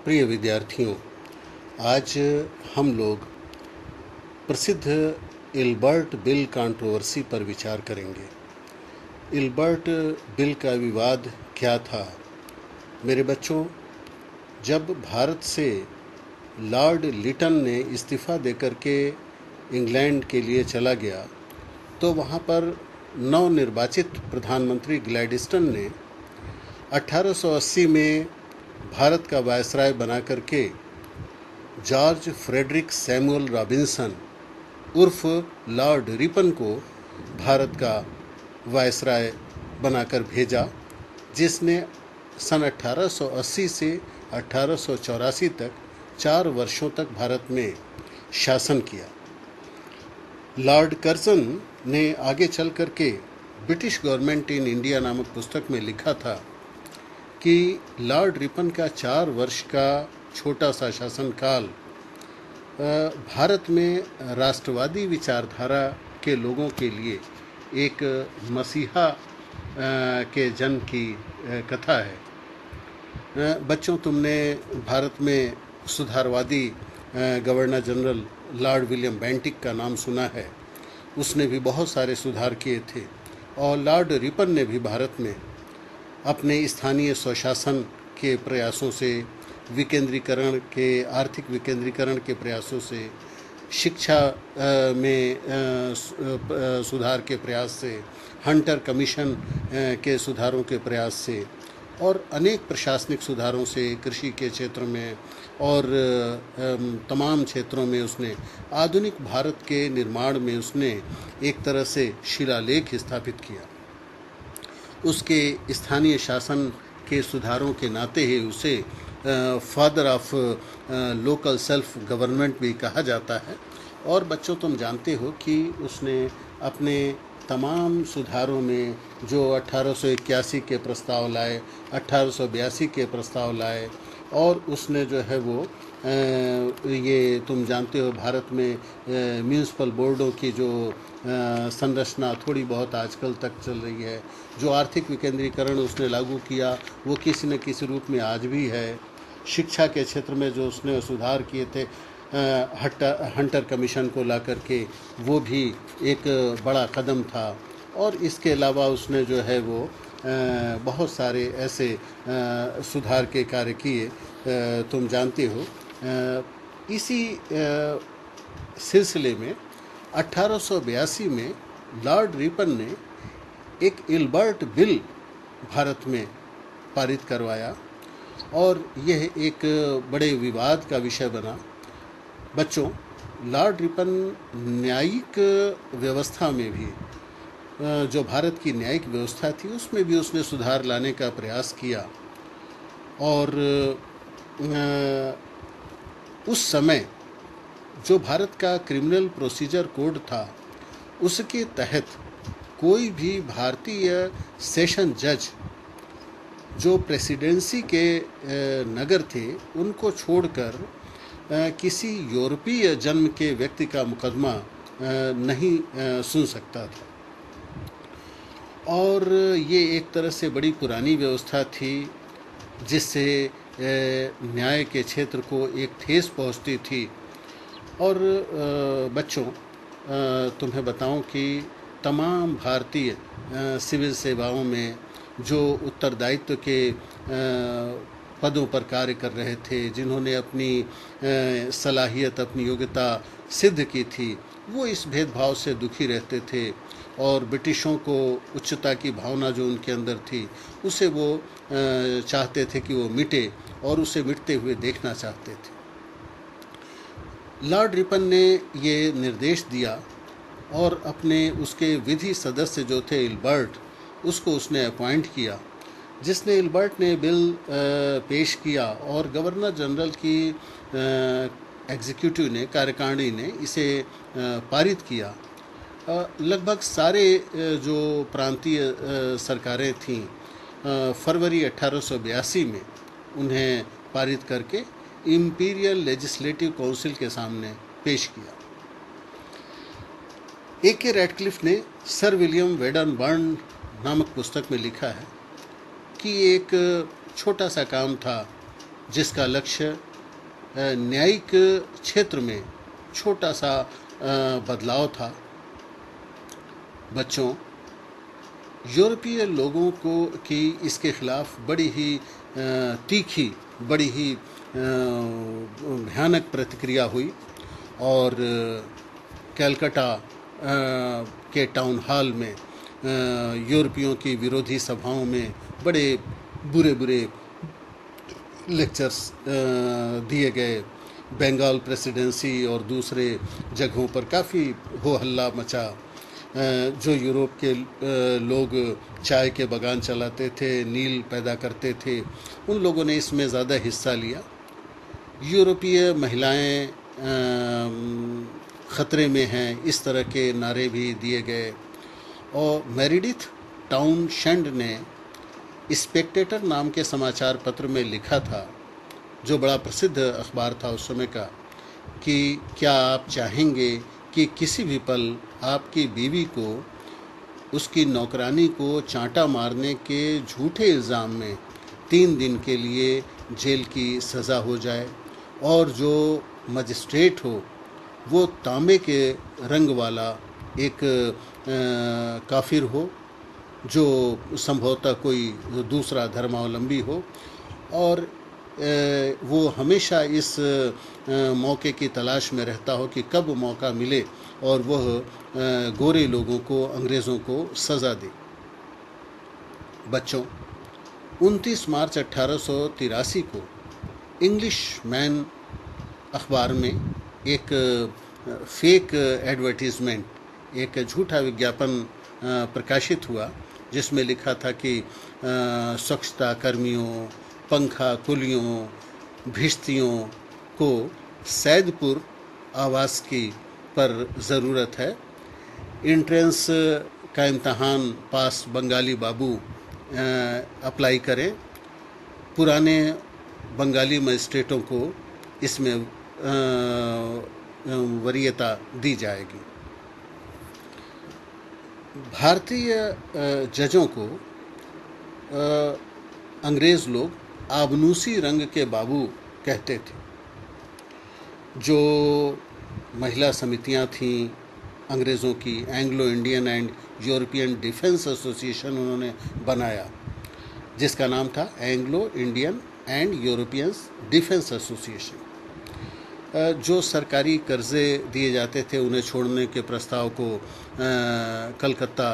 प्रिय विद्यार्थियों, आज हम लोग प्रसिद्ध इल्बर्ट बिल कंट्रोवर्सी पर विचार करेंगे। इल्बर्ट बिल का विवाद क्या था? मेरे बच्चों, जब भारत से लॉर्ड लिटन ने इस्तीफ़ा देकर के इंग्लैंड के लिए चला गया, तो वहाँ पर नवनिर्वाचित प्रधानमंत्री ग्लैडस्टन ने 1880 में भारत का वायसराय बना करके जॉर्ज फ्रेडरिक सैमुअल रॉबिन्सन उर्फ लॉर्ड रिपन को भारत का वायसराय बनाकर भेजा, जिसने सन 1880 से 1884 तक 4 वर्षों तक भारत में शासन किया। लॉर्ड कर्जन ने आगे चल करके ब्रिटिश गवर्नमेंट इन इंडिया नामक पुस्तक में लिखा था कि लॉर्ड रिपन का 4 वर्ष का छोटा सा शासनकाल भारत में राष्ट्रवादी विचारधारा के लोगों के लिए एक मसीहा के जन्म की कथा है। बच्चों, तुमने भारत में सुधारवादी governor general lord William Bentinck का नाम सुना है। उसने भी बहुत सारे सुधार किए थे और लॉर्ड रिपन ने भी भारत में अपने स्थानीय स्वशासन के प्रयासों से, विकेंद्रीकरण के, आर्थिक विकेंद्रीकरण के प्रयासों से, शिक्षा में सुधार के प्रयास से, हंटर कमीशन के सुधारों के प्रयास से और अनेक प्रशासनिक सुधारों से, कृषि के क्षेत्र में और तमाम क्षेत्रों में उसने आधुनिक भारत के निर्माण में उसने एक तरह से शिलालेख स्थापित किया। उसके स्थानीय शासन के सुधारों के नाते ही उसे father of local self government भी कहा जाता है। और बच्चों, तुम जानते हो कि उसने अपने तमाम सुधारों में जो 1881 के प्रस्ताव लाए, 1882 के प्रस्ताव लाए, और उसने जो है वो ये तुम जानते हो भारत में म्यूनिसिपल बोर्डों की जो संरचना थोड़ी बहुत आजकल तक चल रही है, जो आर्थिक विकेंद्रीकरण उसने लागू किया वो किसी न किसी रूप में आज भी है। शिक्षा के क्षेत्र में जो उसने सुधार किए थे, हंटर कमीशन को ला करके, वो भी एक बड़ा कदम था। और इसके अलावा उसने जो है वो बहुत सारे ऐसे सुधार के कार्य किए, तुम जानते हो। इसी सिलसिले में 1882 में लॉर्ड रिपन ने एक इल्बर्ट बिल भारत में पारित करवाया और यह एक बड़े विवाद का विषय बना। बच्चों, लॉर्ड रिपन न्यायिक व्यवस्था में भी, जो भारत की न्यायिक व्यवस्था थी, उसमें भी उसने सुधार लाने का प्रयास किया। और उस समय जो भारत का क्रिमिनल प्रोसीजर कोड था, उसके तहत कोई भी भारतीय सेशन जज जो प्रेसिडेंसी के नगर थे, उनको छोड़कर किसी यूरोपीय जन्म के व्यक्ति का मुकदमा नहीं सुन सकता था। और ये एक तरह से बड़ी पुरानी व्यवस्था थी, जिससे न्याय के क्षेत्र को एक ठेस पहुंचती थी। और बच्चों, तुम्हें बताऊं कि तमाम भारतीय सिविल सेवाओं में जो उत्तरदायित्व के पदों पर कार्य कर रहे थे, जिन्होंने अपनी सलाहियत, अपनी योग्यता सिद्ध की थी, वो इस भेदभाव से दुखी रहते थे और ब्रिटिशों को उच्चता की भावना जो उनके अंदर थी, उसे वो चाहते थे कि वो मिटे और उसे मिटते हुए देखना चाहते थे। लॉर्ड रिपन ने ये निर्देश दिया और अपने उसके विधि सदस्य जो थे इल्बर्ट, उसको उसने अपॉइंट किया, जिसने इल्बर्ट ने बिल पेश किया और गवर्नर जनरल की एग्जीक्यूटिव ने, कार्यकारिणी ने इसे पारित किया। लगभग सारे जो प्रांतीय सरकारें थीं, फरवरी 1882 में उन्हें पारित करके इंपीरियल लेजिस्लेटिव काउंसिल के सामने पेश किया। A.K. रैडक्लिफ ने सर विलियम वेडनबर्न नामक पुस्तक में लिखा है कि एक छोटा सा काम था जिसका लक्ष्य न्यायिक क्षेत्र में छोटा सा बदलाव था। बच्चों, यूरोपीय लोगों को की इसके खिलाफ बड़ी ही तीखी, बड़ी ही भयानक प्रतिक्रिया हुई और कलकत्ता के टाउन हॉल में यूरोपियों की विरोधी सभाओं में बड़े बुरे बुरे लेक्चर्स दिए गए। बंगाल प्रेसिडेंसी और दूसरे जगहों पर काफ़ी हो हल्ला मचा। जो यूरोप के लोग चाय के बागान चलाते थे, नील पैदा करते थे, उन लोगों ने इसमें ज़्यादा हिस्सा लिया। यूरोपीय महिलाएं ख़तरे में हैं, इस तरह के नारे भी दिए गए। और मेरिडिथ टाउनशेंड ने स्पेक्टेटर नाम के समाचार पत्र में लिखा था, जो बड़ा प्रसिद्ध अखबार था उस समय का, कि क्या आप चाहेंगे कि किसी भी पल आपकी बीवी को उसकी नौकरानी को चांटा मारने के झूठे इल्ज़ाम में 3 दिन के लिए जेल की सज़ा हो जाए और जो मजिस्ट्रेट हो वो तांबे के रंग वाला एक काफिर हो, जो संभवतः कोई दूसरा धर्मावलंबी हो, और वो हमेशा इस मौके की तलाश में रहता हो कि कब मौका मिले और वह गोरे लोगों को, अंग्रेज़ों को सज़ा दे। बच्चों, 29 मार्च 1883 को इंग्लिश मैन अखबार में एक फेक एडवर्टीज़मेंट, एक झूठा विज्ञापन प्रकाशित हुआ, जिसमें लिखा था कि स्वच्छता कर्मियों, पंखा कुलियों, भिश्तियों को सैदपुर आवास की पर ज़रूरत है। एंट्रेंस का इम्तहान पास बंगाली बाबू अप्लाई करें। पुराने बंगाली मजिस्ट्रेटों को इसमें वरीयता दी जाएगी। भारतीय जजों को अंग्रेज़ लोग आबनूसी रंग के बाबू कहते थे। जो महिला समितियां थीं अंग्रेज़ों की, Anglo Indian and European defence association उन्होंने बनाया, जिसका नाम था Anglo Indian and European defence association. जो सरकारी कर्जे दिए जाते थे उन्हें छोड़ने के प्रस्ताव को कलकत्ता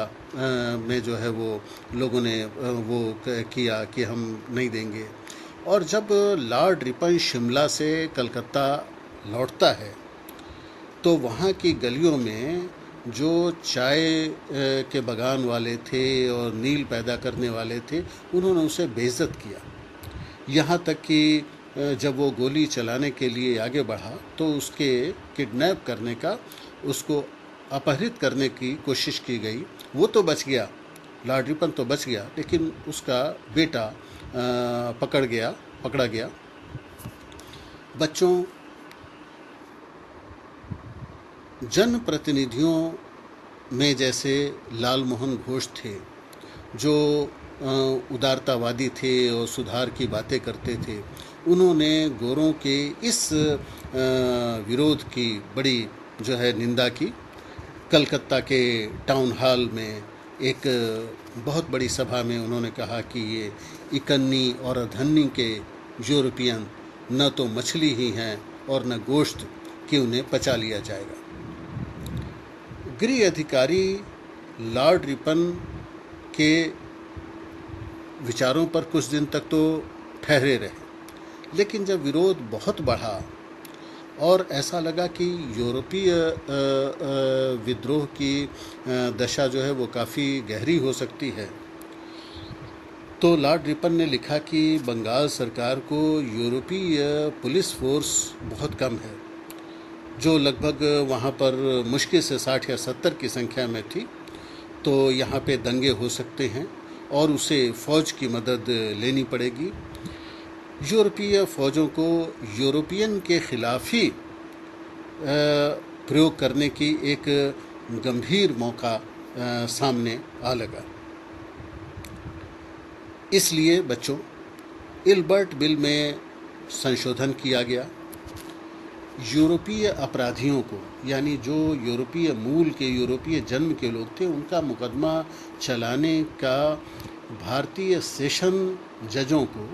में जो है वो लोगों ने वो किया कि हम नहीं देंगे। और जब लॉर्ड रिपन शिमला से कलकत्ता लौटता है तो वहाँ की गलियों में जो चाय के बागान वाले थे और नील पैदा करने वाले थे, उन्होंने उसे बेइज्जत किया। यहाँ तक कि जब वो गोली चलाने के लिए आगे बढ़ा तो उसके किडनैप करने का, उसको अपहरित करने की कोशिश की गई। वो तो बच गया, लॉर्ड रिपन तो बच गया, लेकिन उसका बेटा पकड़ा गया। बच्चों, जनप्रतिनिधियों में जैसे लाल मोहन घोष थे, जो उदारतावादी थे और सुधार की बातें करते थे, उन्होंने गोरों के इस विरोध की बड़ी जो है निंदा की। कलकत्ता के टाउन हॉल में एक बहुत बड़ी सभा में उन्होंने कहा कि ये इकन्नी और अधन्नी के यूरोपियन न तो मछली ही हैं और न गोश्त कि उन्हें पचा लिया जाएगा। गृह अधिकारी लॉर्ड रिपन के विचारों पर कुछ दिन तक तो ठहरे रहे, लेकिन जब विरोध बहुत बढ़ा और ऐसा लगा कि यूरोपीय विद्रोह की दशा जो है वो काफ़ी गहरी हो सकती है, तो लॉर्ड रिपन ने लिखा कि बंगाल सरकार को यूरोपीय पुलिस फोर्स बहुत कम है, जो लगभग वहाँ पर मुश्किल से 60 या 70 की संख्या में थी, तो यहाँ पे दंगे हो सकते हैं और उसे फ़ौज की मदद लेनी पड़ेगी। यूरोपीय फ़ौजों को यूरोपियन के खिलाफ ही प्रयोग करने की एक गंभीर मौका सामने आ लगा। इसलिए बच्चों, इल्बर्ट बिल में संशोधन किया गया। यूरोपीय अपराधियों को, यानी जो यूरोपीय मूल के, यूरोपीय जन्म के लोग थे, उनका मुकदमा चलाने का भारतीय सेशन जजों को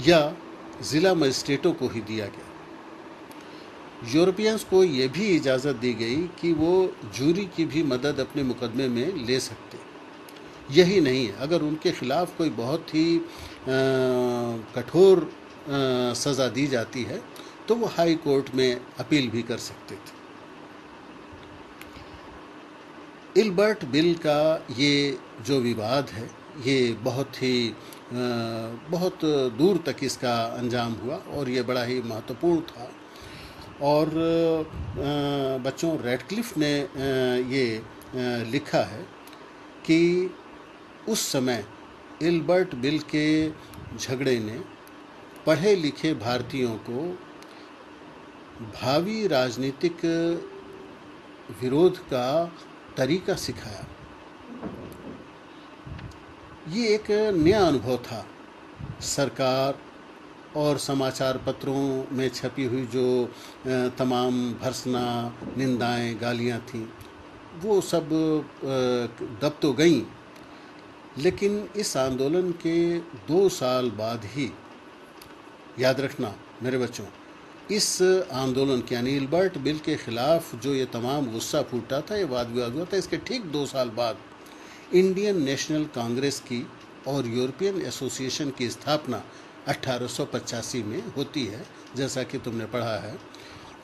या ज़िला मजिस्ट्रेटों को ही दिया गया। यूरोपियंस को ये भी इजाज़त दी गई कि वो जूरी की भी मदद अपने मुकदमे में ले सकते। यही नहीं है, अगर उनके खिलाफ कोई बहुत ही कठोर सज़ा दी जाती है तो वो हाई कोर्ट में अपील भी कर सकते थे। इल्बर्ट बिल का ये जो विवाद है, ये बहुत दूर तक इसका अंजाम हुआ और ये बड़ा ही महत्वपूर्ण था। और बच्चों, रैडक्लिफ ने ये लिखा है कि उस समय इल्बर्ट बिल के झगड़े ने पढ़े लिखे भारतीयों को भावी राजनीतिक विरोध का तरीका सिखाया। ये एक नया अनुभव था। सरकार और समाचार पत्रों में छपी हुई जो तमाम भर्त्सना, निंदाएं, गालियां थीं, वो सब दब तो गईं, लेकिन इस आंदोलन के 2 साल बाद ही, याद रखना मेरे बच्चों, इस आंदोलन के यानी इल्बर्ट बिल के खिलाफ जो ये तमाम गुस्सा फूटा था, ये वाद विवाद हुआ था, इसके ठीक 2 साल बाद इंडियन नेशनल कांग्रेस की और यूरोपियन एसोसिएशन की स्थापना 1885 में होती है, जैसा कि तुमने पढ़ा है।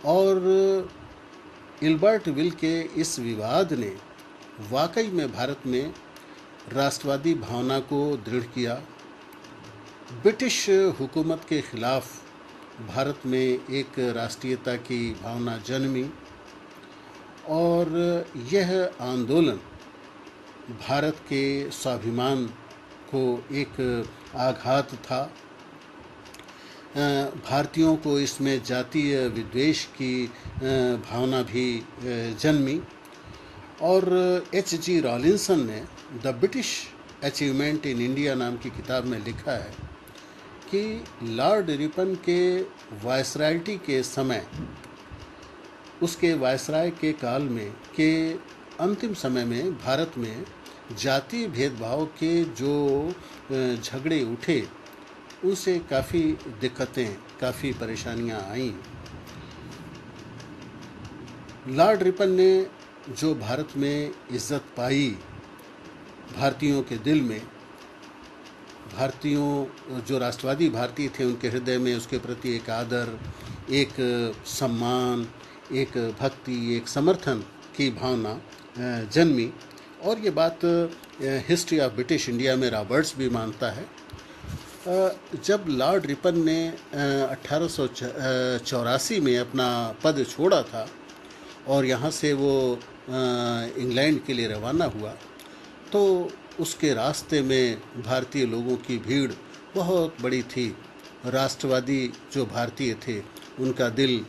और इल्बर्ट बिल के इस विवाद ने वाकई में भारत में राष्ट्रवादी भावना को दृढ़ किया। ब्रिटिश हुकूमत के खिलाफ भारत में एक राष्ट्रीयता की भावना जन्मी और यह आंदोलन भारत के स्वाभिमान को एक आघात था। भारतीयों को इसमें जातीय विद्वेष की भावना भी जन्मी। और H.G. रॉलिंसन ने the British achievement in India नाम की किताब में लिखा है कि लॉर्ड रिपन के वायसरायटी के समय, उसके वायसराय के काल में के अंतिम समय में भारत में जातीय भेदभाव के जो झगड़े उठे, उनसे काफ़ी दिक्कतें, काफ़ी परेशानियां आईं। लॉर्ड रिपन ने जो भारत में इज्जत पाई, भारतीयों के दिल में, भारतीयों जो राष्ट्रवादी भारतीय थे उनके हृदय में उसके प्रति एक आदर, एक सम्मान, एक भक्ति, एक समर्थन की भावना जन्मी। और ये बात हिस्ट्री ऑफ ब्रिटिश इंडिया में रॉबर्ट्स भी मानता है। जब लॉर्ड रिपन ने 1884 में अपना पद छोड़ा था और यहाँ से वो इंग्लैंड के लिए रवाना हुआ, तो उसके रास्ते में भारतीय लोगों की भीड़ बहुत बड़ी थी। राष्ट्रवादी जो भारतीय थे उनका दिल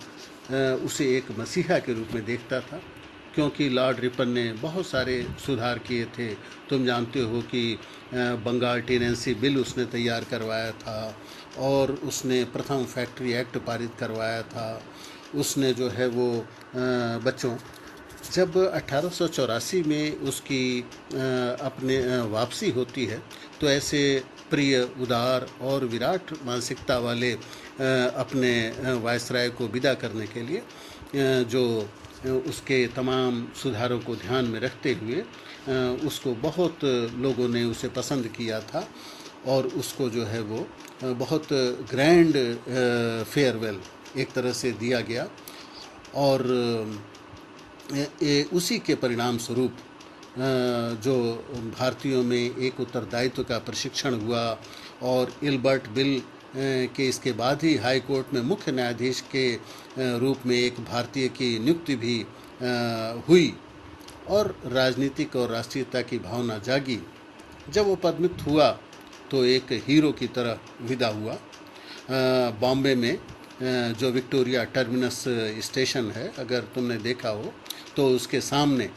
उसे एक मसीहा के रूप में देखता था, क्योंकि लॉर्ड रिपन ने बहुत सारे सुधार किए थे। तुम जानते हो कि बंगाल टेनेंसी बिल उसने तैयार करवाया था और उसने प्रथम फैक्ट्री एक्ट पारित करवाया था। उसने जो है वो बच्चों, जब 1884 में उसकी अपने वापसी होती है, तो ऐसे प्रिय, उदार और विराट मानसिकता वाले अपने वायसराय को विदा करने के लिए जो उसके तमाम सुधारों को ध्यान में रखते हुए उसको बहुत लोगों ने उसे पसंद किया था और उसको जो है वो बहुत ग्रैंड फेयरवेल एक तरह से दिया गया। और उसी के परिणाम स्वरूप जो भारतीयों में एक उत्तरदायित्व का प्रशिक्षण हुआ और इल्बर्ट बिल के इसके बाद ही हाई कोर्ट में मुख्य न्यायाधीश के रूप में एक भारतीय की नियुक्ति भी हुई और राजनीतिक और राष्ट्रीयता की भावना जागी। जब वो पदमुक्त हुआ तो एक हीरो की तरह विदा हुआ। बॉम्बे में जो विक्टोरिया टर्मिनस स्टेशन है, अगर तुमने देखा हो तो उसके सामने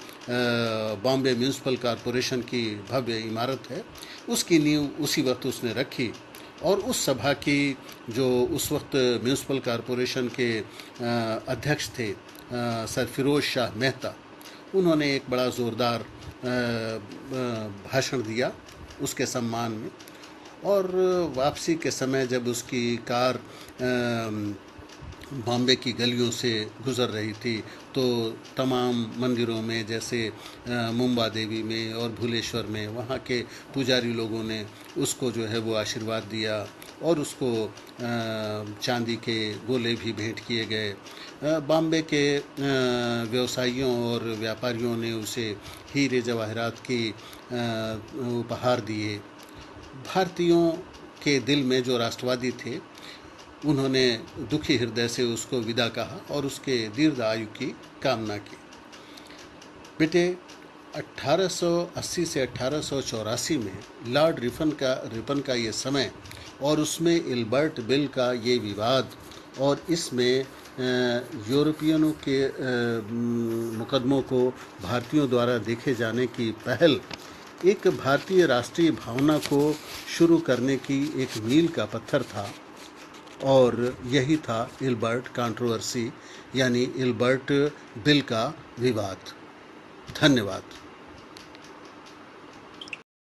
बॉम्बे म्यूनिसिपल कॉरपोरेशन की भव्य इमारत है, उसकी नींव उसी वक्त उसने रखी और उस सभा की जो उस वक्त म्यूनिसिपल कॉरपोरेशन के अध्यक्ष थे सर फिरोज शाह मेहता, उन्होंने एक बड़ा ज़ोरदार भाषण दिया उसके सम्मान में। और वापसी के समय जब उसकी कार बॉम्बे की गलियों से गुज़र रही थी तो तमाम मंदिरों में, जैसे मुंबा देवी में और भुलेश्वर में, वहाँ के पुजारी लोगों ने उसको जो है वो आशीर्वाद दिया और उसको चांदी के गोले भी भेंट किए गए। बॉम्बे के व्यवसायियों और व्यापारियों ने उसे हीरे जवाहरात की उपहार दिए। भारतीयों के दिल में जो राष्ट्रवादी थे, उन्होंने दुखी हृदय से उसको विदा कहा और उसके दीर्घ आयु की कामना की। बेटे, 1880 से 1884 में लॉर्ड रिपन का ये समय और उसमें इल्बर्ट बिल का ये विवाद और इसमें यूरोपियनों के मुकदमों को भारतीयों द्वारा देखे जाने की पहल एक भारतीय राष्ट्रीय भावना को शुरू करने की एक मील का पत्थर था। और यही था इल्बर्ट कंट्रोवर्सी, यानी इल्बर्ट बिल का विवाद। धन्यवाद।